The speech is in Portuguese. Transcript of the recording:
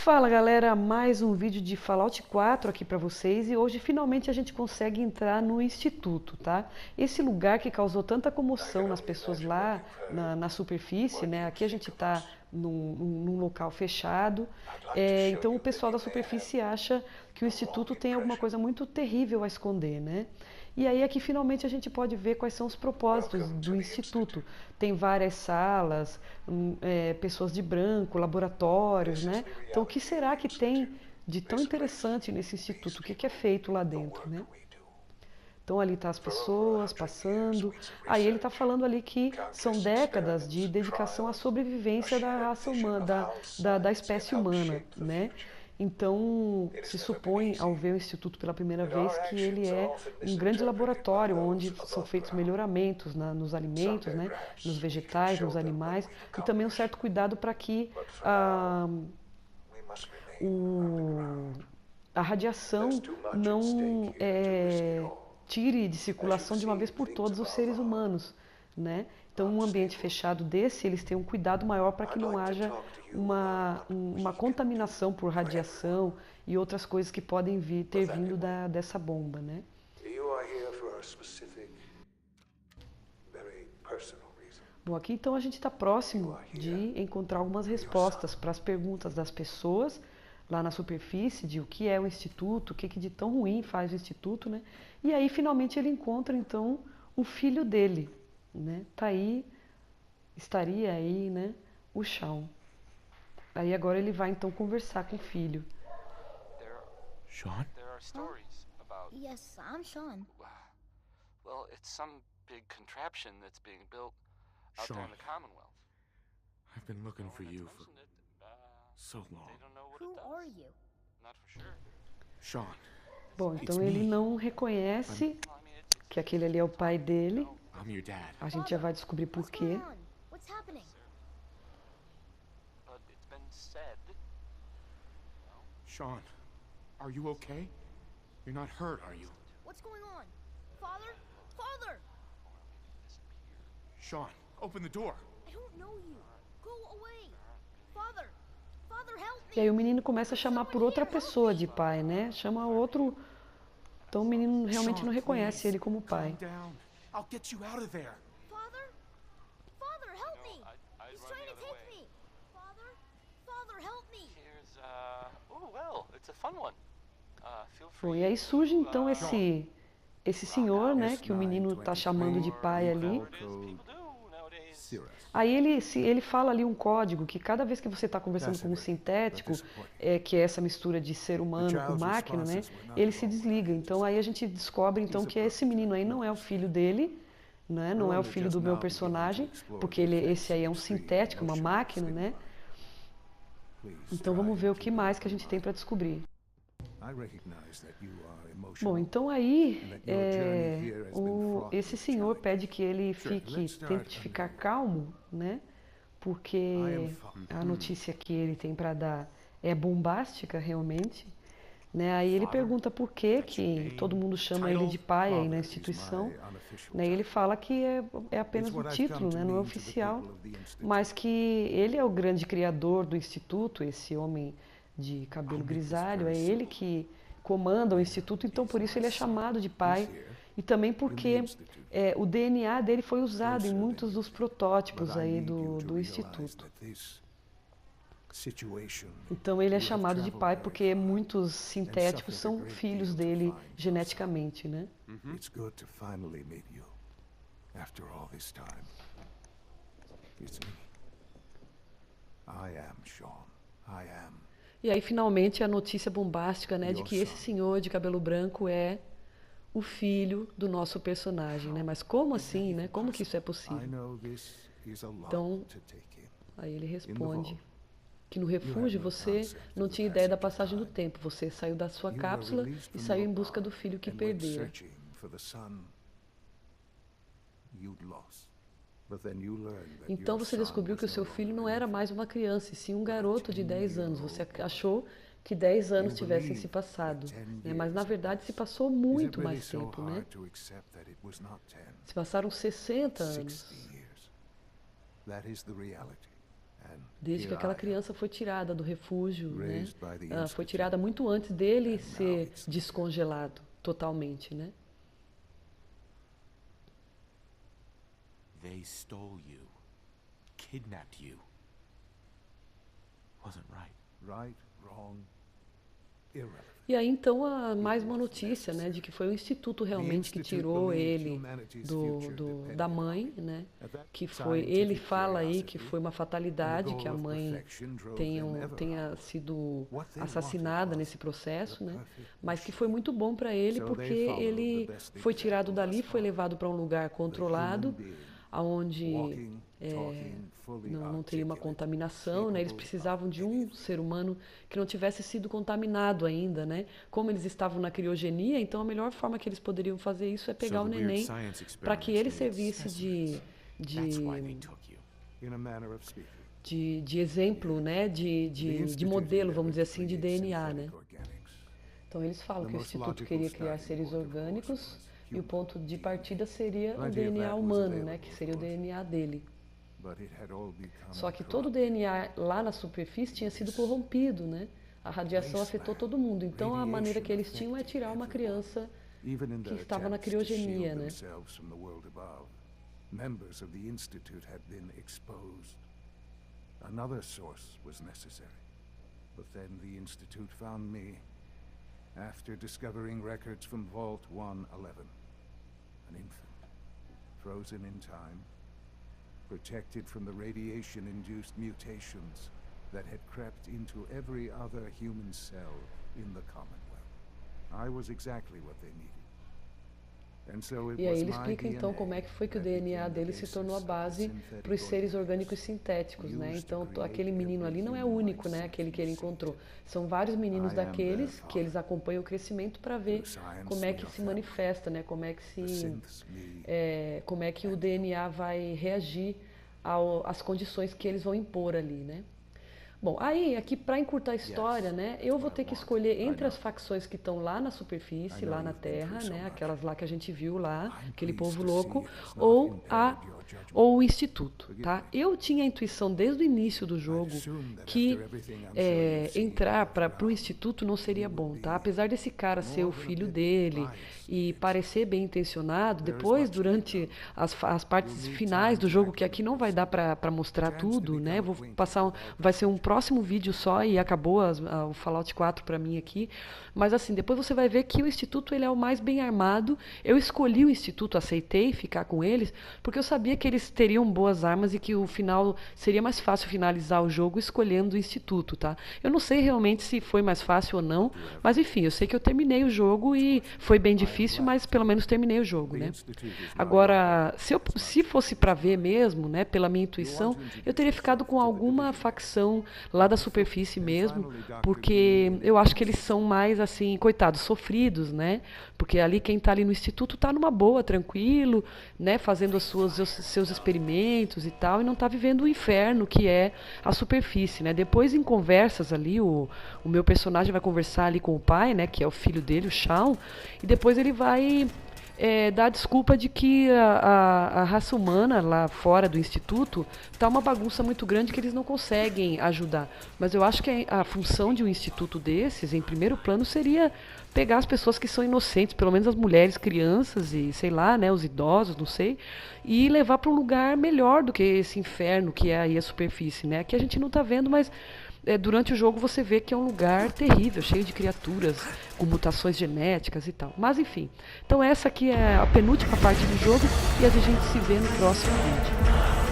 Fala galera, mais um vídeo de Fallout 4 aqui pra vocês e hoje finalmente a gente consegue entrar no Instituto, tá? Esse lugar que causou tanta comoção nas pessoas lá na superfície, né? Aqui a gente tá num local fechado, então o pessoal da superfície acha que o Instituto tem alguma coisa muito terrível a esconder, né? E aí aqui finalmente a gente pode ver quais são os propósitos do Instituto. Tem várias salas, pessoas de branco, laboratórios, né? Então o que será que tem de tão interessante nesse Instituto? O que é feito lá dentro, né? Então ali tá as pessoas passando. Aí ele está falando ali que são décadas de dedicação à sobrevivência da raça humana, da espécie humana, né? Então se supõe, ao ver o Instituto pela primeira vez, que ele é um grande laboratório onde são feitos melhoramentos nos alimentos, né? Nos vegetais, nos animais, e também um certo cuidado para que o, a radiação não tire de circulação de uma vez por todas os seres humanos, né? Então, um ambiente fechado desse, eles têm um cuidado maior para que não haja uma contaminação por radiação e outras coisas que podem ter vindo dessa bomba, né? Bom, aqui então a gente está próximo de encontrar algumas respostas para as perguntas das pessoas lá na superfície de o que é o Instituto, o que de tão ruim faz o Instituto, né? E aí finalmente ele encontra então o filho dele, né? Tá aí, estaria aí, né? O Shaun. Aí agora ele vai então conversar com o filho. Sean? Huh? Yes, I'm Sean. Well, it's some big contraption that's being built out there in the Commonwealth. I've been looking for you for so long. They don't know what Who it are does. you? Not for sure. Sean, Bom, então ele não reconhece Well, I mean, que aquele ali é o pai dele. I'm your dad. A gente já vai descobrir por What's going quê. on? What's happening? but it's been said. Sean, are you okay? You're not hurt, are you? What's going on? Father? Father! Sean, open the door. I don't know you. Go away. Father! Father, help E aí me! o menino começa a chamar por outra pessoa de pai, né? Chama outro. Então o menino realmente não reconhece ele como pai. Calm down. I'll get you out of there. Father? Father, help me! I'd He's run trying the to other take way. me! Father? Father, help me! Here's, oh, well, it's a fun one. Feel Bom, free. e aí surge então esse senhor, né? Que o menino tá chamando de pai ali. It is people do nowadays. Aí ele fala ali um código que cada vez que você está conversando com um sintético, que é essa mistura de ser humano com máquina, né? Ele se desliga. Então aí a gente descobre então que esse menino aí não é o filho dele, né? Não é o filho do meu personagem, porque esse aí é um sintético, uma máquina, né? Então vamos ver o que mais que a gente tem para descobrir. Bom, então aí esse senhor pede que ele tente ficar calmo, né? Porque a notícia que ele tem para dar é bombástica realmente, né? Aí ele pergunta por que todo mundo chama ele de pai aí na instituição, né? E ele fala que é apenas um título, né? Não é oficial, mas que ele é o grande criador do instituto, esse homem de cabelo grisalho, é ele que comanda o instituto, então por isso ele é chamado de pai, e também porque o DNA dele foi usado em muitos dos protótipos aí do instituto. Então ele é chamado de pai porque muitos sintéticos são filhos dele geneticamente, né? It's good to finally meet you. After all this time. It's me. I am Sean. I am. E aí finalmente a notícia bombástica, né, de que esse senhor de cabelo branco é o filho do nosso personagem, né? Mas como assim, né? Como que isso é I possível? know this is a lot Então, to take in. aí ele responde que no refúgio você não tinha ideia da passagem do tempo. Você saiu da sua cápsula e saiu em busca do filho que And went perdera. searching for the son you'd lost. But then you learned that Então your você son descobriu que o was seu no filho longer não era living. mais uma criança, e sim um garoto de 10 anos. Você achou que 10 anos tivessem se passado, né? Mas na verdade se passou Is it muito really mais so tempo, né? hard to accept that it was not 10, Se passaram 60 anos. 60 years? That is the reality. desde que here aquela I am, criança foi tirada do refúgio, né? raised by the Foi Institute, tirada muito antes dele and now ser it's me. descongelado totalmente, né? They stole you, kidnapped you. Wasn't right. Right, wrong, irrelevant. E aí então mais uma notícia, né, de que foi o Instituto realmente que tirou ele da mãe, né? Que foi, ele fala aí que foi uma fatalidade, que a mãe tenha sido assassinada nesse processo, né? Mas que foi muito bom para ele porque ele foi tirado dali, foi levado para um lugar controlado, onde não teria uma contaminação, né? Eles precisavam de um ser humano que não tivesse sido contaminado ainda, né? Como eles estavam na criogenia, então a melhor forma que eles poderiam fazer isso é pegar o neném para que ele servisse In a manner of speaking. de exemplo, né? De modelo, vamos dizer assim, de DNA, né? Então eles falam que o Instituto queria criar seres orgânicos e o ponto de partida seria o DNA humano, né? Que seria o DNA dele. Só que todo o DNA lá na superfície tinha sido corrompido, né? A radiação afetou todo mundo. Então a maneira que eles tinham é tirar uma criança que estava na criogenia, né? Members of the Institute had been exposed. Another source was necessary. But then the Institute found me after discovering records from Vault 111. An infant, frozen in time, protected from the radiation-induced mutations that had crept into every other human cell in the Commonwealth. I was exactly what they needed. E aí ele explica então como é que foi que o DNA dele se tornou a base para os seres orgânicos sintéticos, né? Então aquele menino ali não é o único, né? Aquele que ele encontrou. São vários meninos daqueles que eles acompanham o crescimento para ver como é que se manifesta, né? Como é que o DNA vai reagir às condições que eles vão impor ali, né? Bom, aí aqui para encurtar a história, né, eu vou ter que escolher entre as facções que estão lá na superfície, lá na Terra, né, aquelas lá que a gente viu lá, aquele povo louco, ou o Instituto, tá? Eu tinha a intuição desde o início do jogo que entrar para o Instituto não seria bom, tá? Apesar desse cara ser o filho dele e parecer bem intencionado, depois, durante as partes finais do jogo, que aqui não vai dar para mostrar tudo, né? Vou passar vai ser um próximo vídeo só e acabou o Fallout 4 para mim aqui. Mas assim, depois você vai ver que o Instituto ele é o mais bem armado. Eu escolhi o Instituto, aceitei ficar com eles, porque eu sabia que eles teriam boas armas e que o final seria mais fácil finalizar o jogo escolhendo o Instituto, tá? Eu não sei realmente se foi mais fácil ou não, mas enfim, eu sei que eu terminei o jogo e foi bem difícil, mas pelo menos terminei o jogo, né? Agora, se fosse para ver mesmo, né, pela minha intuição, eu teria ficado com alguma facção lá da superfície mesmo, porque eu acho que eles são mais assim, coitados, sofridos, né? Porque ali quem está ali no Instituto está numa boa, tranquilo, né, fazendo os seus experimentos e tal, e não está vivendo o inferno que é a superfície, né? Depois em conversas ali, o meu personagem vai conversar ali com o pai, né, que é o filho dele, o Shaun, e depois ele vai dar a desculpa de que a raça humana lá fora do Instituto está uma bagunça muito grande que eles não conseguem ajudar. Mas eu acho que a função de um instituto desses, em primeiro plano, seria pegar as pessoas que são inocentes, pelo menos as mulheres, crianças e, sei lá, né, os idosos, não sei, e levar para um lugar melhor do que esse inferno que é aí a superfície, né? Que a gente não está vendo, mas durante o jogo você vê que é um lugar terrível, cheio de criaturas com mutações genéticas e tal. Mas enfim, então essa aqui é a penúltima parte do jogo e a gente se vê no próximo vídeo.